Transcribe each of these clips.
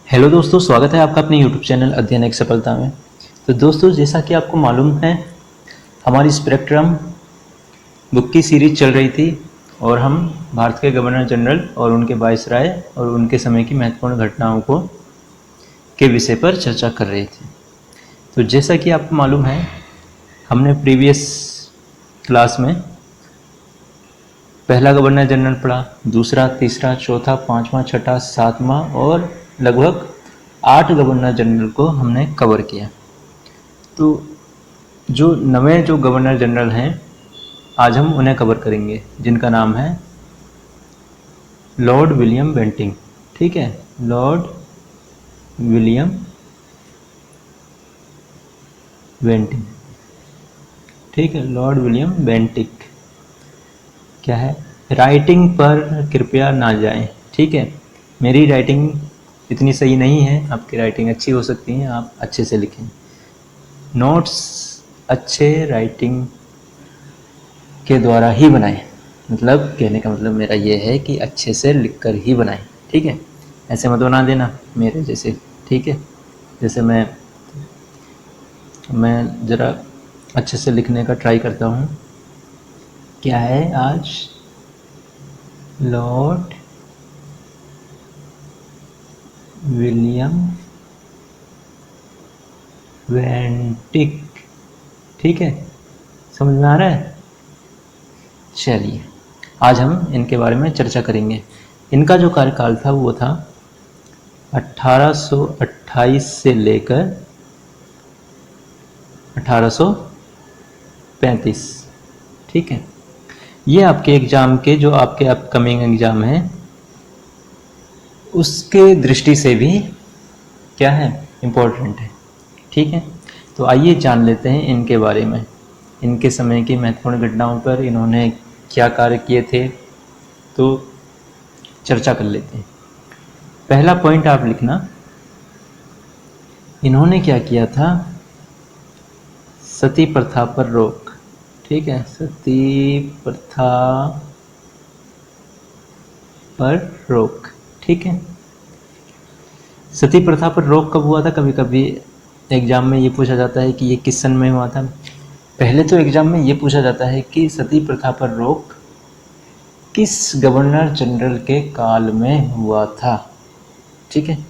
Hello दोस्तों, स्वागत है आपका अपने यूट्यूब चैनल अध्ययन एक सफलता में। तो दोस्तों, जैसा कि आपको मालूम है, हमारी स्पेक्ट्रम बुक की सीरीज चल रही थी और हम भारत के गवर्नर जनरल और उनके वायसराय और उनके समय की महत्वपूर्ण घटनाओं को के विषय पर चर्चा कर रहे थे। तो जैसा कि आपको मालूम है, हमने प्रीवियस क्लास में पहला गवर्नर जनरल पढ़ा, दूसरा, तीसरा, चौथा, पाँचवा, छठा, सातवां और लगभग 8 गवर्नर जनरल को हमने कवर किया। तो जो नवे गवर्नर जनरल हैं, आज हम उन्हें कवर करेंगे, जिनका नाम है लॉर्ड विलियम बेंटिंक। ठीक है, लॉर्ड विलियम बेंटिंक। ठीक है, लॉर्ड विलियम बेंटिक। क्या है, राइटिंग पर कृपया ना जाएं। ठीक है, मेरी राइटिंग इतनी सही नहीं है, आपकी राइटिंग अच्छी हो सकती है, आप अच्छे से लिखें। नोट्स अच्छे राइटिंग के द्वारा ही बनाएं। मतलब कहने का मतलब मेरा ये है कि अच्छे से लिखकर ही बनाएं। ठीक है, ऐसे मत बना देना मेरे जैसे। ठीक है, जैसे मैं ज़रा अच्छे से लिखने का ट्राई करता हूँ। क्या है आज, लॉर्ड विलियम बेंटिक। ठीक है, समझ में आ रहा है? चलिए, आज हम इनके बारे में चर्चा करेंगे। इनका जो कार्यकाल था वो था 1828 से लेकर 1835। ठीक है, ये आपके एग्ज़ाम के जो आपके अपकमिंग एग्ज़ाम हैं उसके दृष्टि से भी क्या है, इम्पोर्टेंट है। ठीक है, तो आइए जान लेते हैं इनके बारे में, इनके समय की महत्वपूर्ण घटनाओं पर इन्होंने क्या कार्य किए थे, तो चर्चा कर लेते हैं। पहला पॉइंट आप लिखना, इन्होंने क्या किया था, सती प्रथा पर रोक। ठीक है, सती प्रथा पर रोक। ठीक है, सती प्रथा पर रोक कब हुआ था? कभी कभी एग्जाम में ये पूछा जाता है कि ये किस सन में हुआ था। पहले तो एग्जाम में ये पूछा जाता है कि सती प्रथा पर रोक किस गवर्नर जनरल के काल में हुआ था। ठीक है,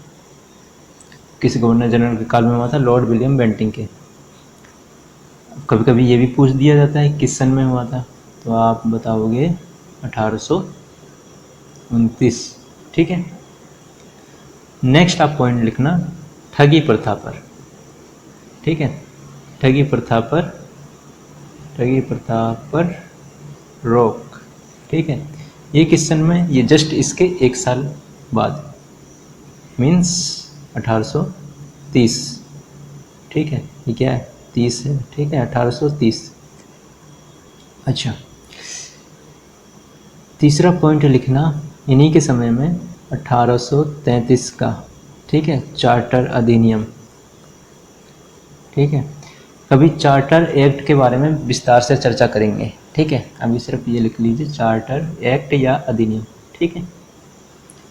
किस गवर्नर जनरल के काल में हुआ था? लॉर्ड विलियम बेंटिंक के। कभी कभी ये भी पूछ दिया जाता है किस सन में हुआ था, तो आप बताओगे 1829। ठीक है, नेक्स्ट आप पॉइंट लिखना, ठगी प्रथा पर। ठीक है, ठगी प्रथा पर रोक। ठीक है, ये किस सन में? ये जस्ट इसके एक साल बाद, मीन्स 1830। ठीक है, ये क्या है, 30 है। ठीक है, 1830। अच्छा, तीसरा पॉइंट लिखना, इन्हीं के समय में 1833 का, ठीक है, चार्टर अधिनियम। ठीक है, कभी चार्टर एक्ट के बारे में विस्तार से चर्चा करेंगे। ठीक है, अभी सिर्फ ये लिख लीजिए, चार्टर एक्ट या अधिनियम। ठीक है,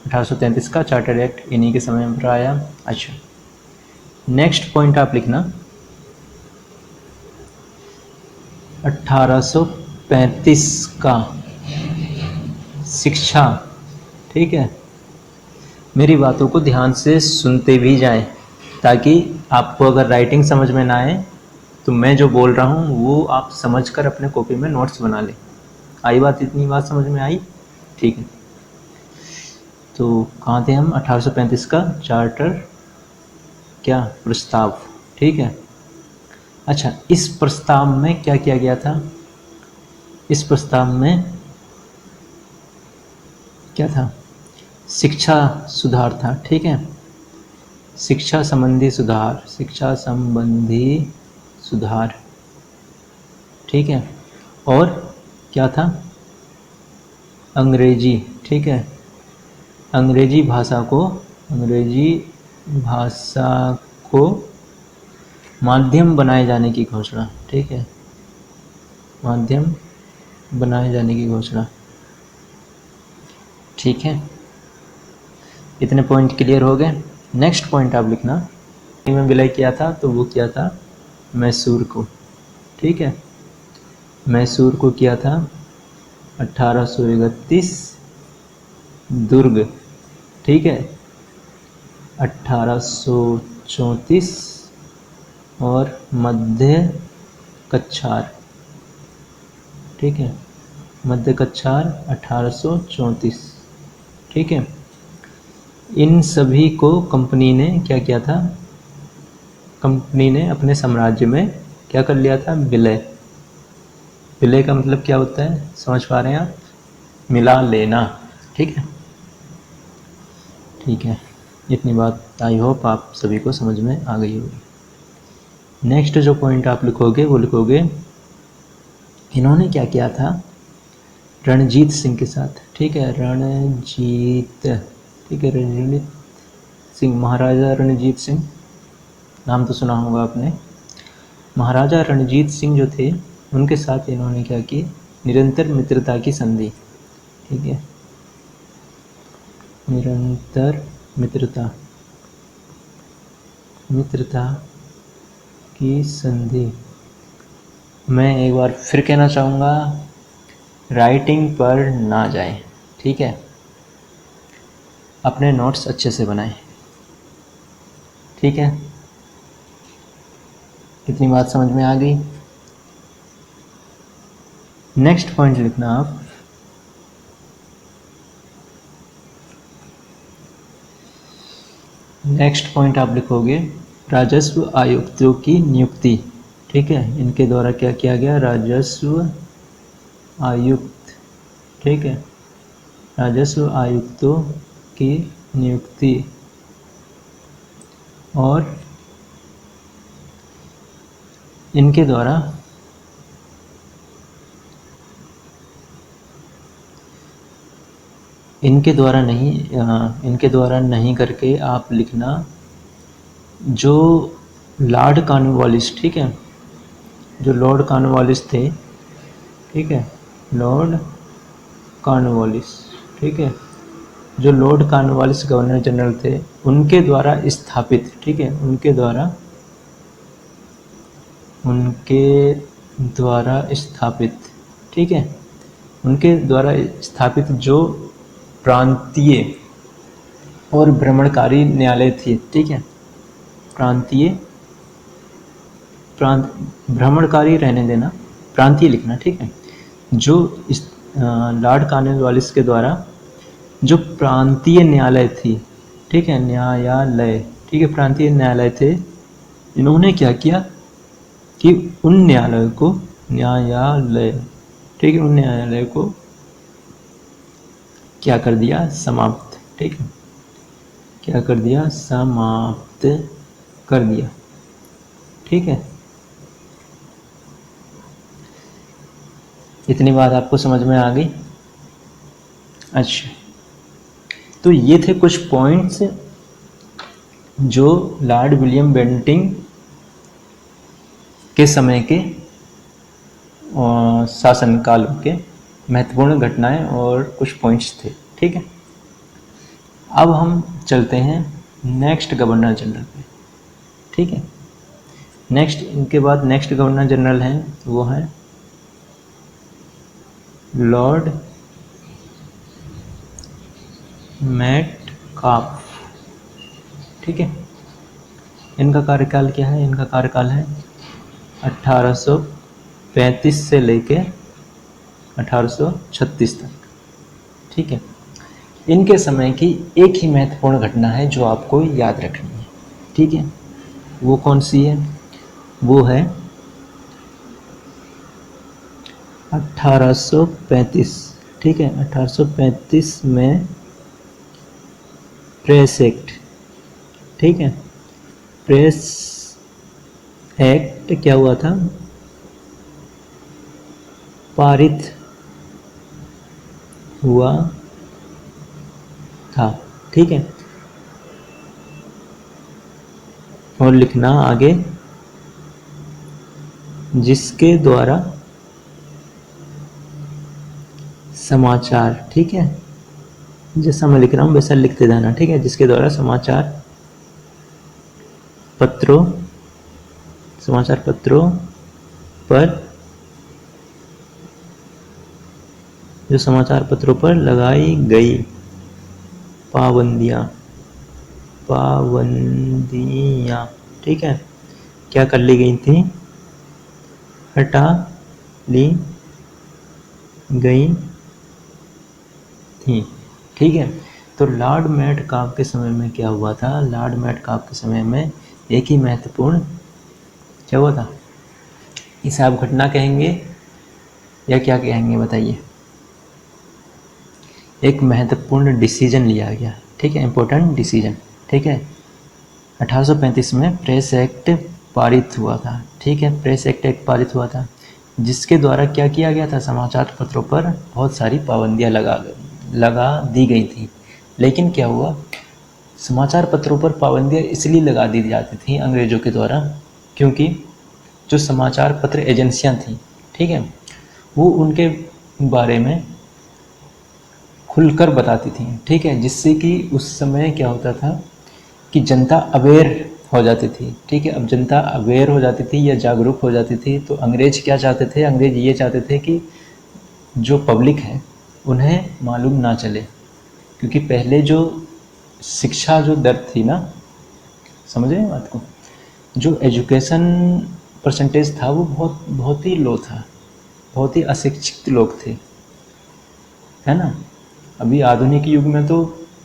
1833 का चार्टर एक्ट इन्हीं के समय पर आया। अच्छा, नेक्स्ट पॉइंट आप लिखना, 1835 का शिक्षा। ठीक है, मेरी बातों को ध्यान से सुनते भी जाएं, ताकि आपको अगर राइटिंग समझ में ना आए तो मैं जो बोल रहा हूँ वो आप समझकर अपने कॉपी में नोट्स बना लें। आई बात? इतनी बात समझ में आई? ठीक है, तो कहाँ थे हम? 1835 का चार्टर क्या प्रस्ताव। ठीक है, अच्छा, इस प्रस्ताव में क्या किया गया था? इस प्रस्ताव में क्या था? शिक्षा सुधार था। ठीक है, शिक्षा संबंधी सुधार। ठीक है, और क्या था? अंग्रेजी। ठीक है, अंग्रेजी भाषा को माध्यम बनाए जाने की घोषणा। ठीक है, माध्यम बनाए जाने की घोषणा। ठीक है, इतने पॉइंट क्लियर हो गए। नेक्स्ट पॉइंट आप लिखना, में विलय किया था तो वो किया था मैसूर को, ठीक है, मैसूर को किया था 1831, दुर्ग, ठीक है, 1834 और मध्य कच्छार, ठीक है, मध्य कच्छार 1834, ठीक है। इन सभी को कंपनी ने क्या किया था, कंपनी ने अपने साम्राज्य में क्या कर लिया था, विलय। विलय का मतलब क्या होता है, समझ पा रहे हैं आप, मिला लेना, ठीक है, ठीक है। इतनी बात आई होप आप सभी को समझ में आ गई होगी। नेक्स्ट जो पॉइंट आप लिखोगे वो लिखोगे, इन्होंने क्या किया था रणजीत सिंह के साथ, ठीक है, रणजीत, ठीक है, रणजीत सिंह, महाराजा रणजीत सिंह, नाम तो सुना होगा आपने। महाराजा रणजीत सिंह जो थे उनके साथ इन्होंने क्या की, निरंतर मित्रता की संधि, ठीक है, निरंतर मित्रता, मित्रता की संधि। मैं एक बार फिर कहना चाहूँगा, राइटिंग पर ना जाएं, ठीक है, अपने नोट्स अच्छे से बनाएं, ठीक है। कितनी बात समझ में आ गई। नेक्स्ट पॉइंट लिखना आप, नेक्स्ट पॉइंट आप लिखोगे राजस्व आयुक्तों की नियुक्ति, ठीक है, इनके द्वारा क्या किया गया, राजस्व आयुक्त, ठीक है, राजस्व आयुक्तों की नियुक्ति और इनके द्वारा इनके द्वारा नहीं करके आप लिखना जो लॉर्ड कॉर्नवालिस, ठीक है, जो लॉर्ड कॉर्नवालिस थे, ठीक है, लॉर्ड कॉर्नवालिस, ठीक है, जो लॉर्ड कॉर्नवालिस गवर्नर जनरल थे उनके द्वारा स्थापित, ठीक है, उनके द्वारा स्थापित, ठीक है, उनके द्वारा स्थापित जो प्रांतीय और भ्रमणकारी न्यायालय थी, ठीक है, भ्रमणकारी रहने देना, प्रांतीय लिखना, ठीक है, जो लॉर्ड कॉर्नवालिस के द्वारा जो प्रांतीय न्यायालय थी, ठीक है, न्यायालय, ठीक है, प्रांतीय न्यायालय थे, इन्होंने क्या किया कि उन न्यायालय को, ठीक है, उन न्यायालय को क्या कर दिया, समाप्त, ठीक है, क्या कर दिया, समाप्त कर दिया, ठीक है। इतनी बात आपको समझ में आ गई। अच्छा, तो ये थे कुछ पॉइंट्स जो लॉर्ड विलियम बेंटिंक के समय के शासनकाल के महत्वपूर्ण घटनाएं और कुछ पॉइंट्स थे, ठीक है। अब हम चलते हैं नेक्स्ट गवर्नर जनरल पे, ठीक है। नेक्स्ट, इनके बाद नेक्स्ट गवर्नर जनरल हैं वो हैं लॉर्ड मेटकाफ, ठीक है। इनका कार्यकाल क्या है, इनका कार्यकाल है 1835 से लेके 1836 तक, ठीक है। इनके समय की एक ही महत्वपूर्ण घटना है जो आपको याद रखनी है, ठीक है, वो कौन सी है, वो है 1835, ठीक है, 1835 में प्रेस एक्ट, ठीक है, प्रेस एक्ट क्या हुआ था, पारित हुआ था, ठीक है। और लिखना आगे, जिसके द्वारा समाचार, ठीक है, जैसा मैं लिख रहा हूँ वैसा लिखते जाना, ठीक है, जिसके द्वारा समाचार पत्रों समाचार पत्रों पर जो समाचार पत्रों पर लगाई गई पाबंदियां ठीक है, क्या कर ली गई थी? हटा ली गई थी। ठीक है, तो लॉर्ड मेटकाफ के समय में क्या हुआ था? लॉर्ड मेटकाफ के समय में एक ही महत्वपूर्ण क्या हुआ था? इसे आप घटना कहेंगे या क्या कहेंगे बताइए? एक महत्वपूर्ण डिसीजन लिया गया, ठीक है, इम्पोर्टेंट डिसीजन। ठीक है, 1835 में प्रेस एक्ट पारित हुआ था। ठीक है, प्रेस एक्ट पारित हुआ था, जिसके द्वारा क्या किया गया था? समाचार पत्रों पर बहुत सारी पाबंदियां लगा दी गई थी। लेकिन क्या हुआ? समाचार पत्रों पर पाबंदियां इसलिए लगा दी जाती थी अंग्रेज़ों के द्वारा, क्योंकि जो समाचार पत्र एजेंसियां थीं, ठीक है, वो उनके बारे में खुलकर बताती थी। ठीक है, जिससे कि उस समय क्या होता था कि जनता अवेयर हो जाती थी। ठीक है, अब जनता अवेयर हो जाती थी या जागरूक हो जाती थी, तो अंग्रेज क्या चाहते थे? अंग्रेज ये चाहते थे कि जो पब्लिक है उन्हें मालूम ना चले, क्योंकि पहले जो शिक्षा जो दर थी ना, समझ रहे हैं बात को, जो एजुकेशन परसेंटेज था वो बहुत ही लो था, बहुत ही अशिक्षित लोग थे, है ना। अभी आधुनिक युग में तो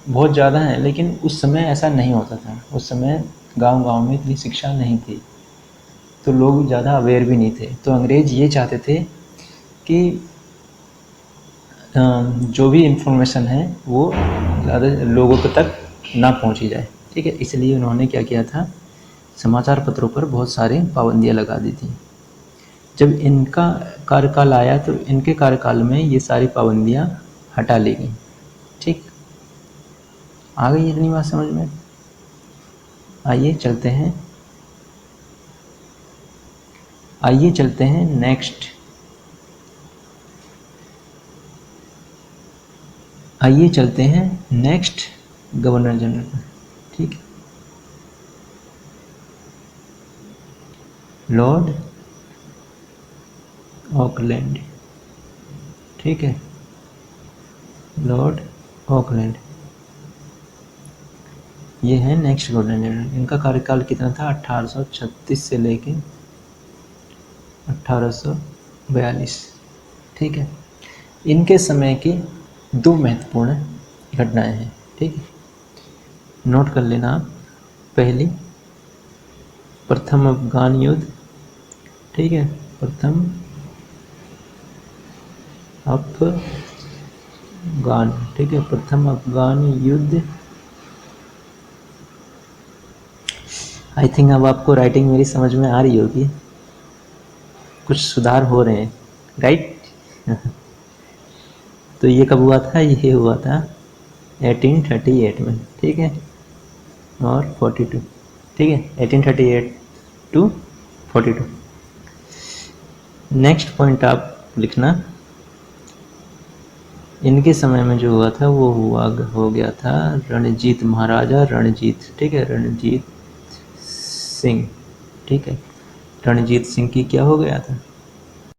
बहुत ज़्यादा है, लेकिन उस समय ऐसा नहीं होता था। उस समय गांव-गांव में इतनी शिक्षा नहीं थी, तो लोग ज़्यादा अवेयर भी नहीं थे। तो अंग्रेज़ ये चाहते थे कि जो भी इन्फॉर्मेशन है वो ज़्यादा लोगों तक ना पहुंची जाए। ठीक है, इसलिए उन्होंने क्या किया था? समाचार पत्रों पर बहुत सारी पाबंदियां लगा दी थी। जब इनका कार्यकाल आया तो इनके कार्यकाल में ये सारी पाबंदियां हटा ली गई। ठीक, आ गई इतनी बात समझ में? आइए चलते हैं नेक्स्ट। आइए चलते हैं नेक्स्ट गवर्नर जनरल पर। ठीक, लॉर्ड ऑकलैंड। ठीक है, लॉर्ड ऑकलैंड ये है नेक्स्ट गवर्नर जनरल। इनका कार्यकाल कितना था? 1836 से लेके 1842। ठीक है, इनके समय की दो महत्वपूर्ण घटनाएं हैं। ठीक है, नोट कर लेना आप। पहली, प्रथम अफगान युद्ध। ठीक है, प्रथम अफगान, ठीक है, प्रथम अफगान युद्ध। आई थिंक अब आपको राइटिंग मेरी समझ में आ रही होगी, कुछ सुधार हो रहे हैं, राइट। तो ये कब हुआ था? ये हुआ था 1838 में। ठीक है, और 42। ठीक है, 1838 टू 42। नेक्स्ट पॉइंट आप लिखना, इनके समय में जो हुआ था वो हो गया था रणजीत, महाराजा रणजीत। ठीक है, रणजीत सिंह। ठीक है, रणजीत सिंह की क्या हो गया था?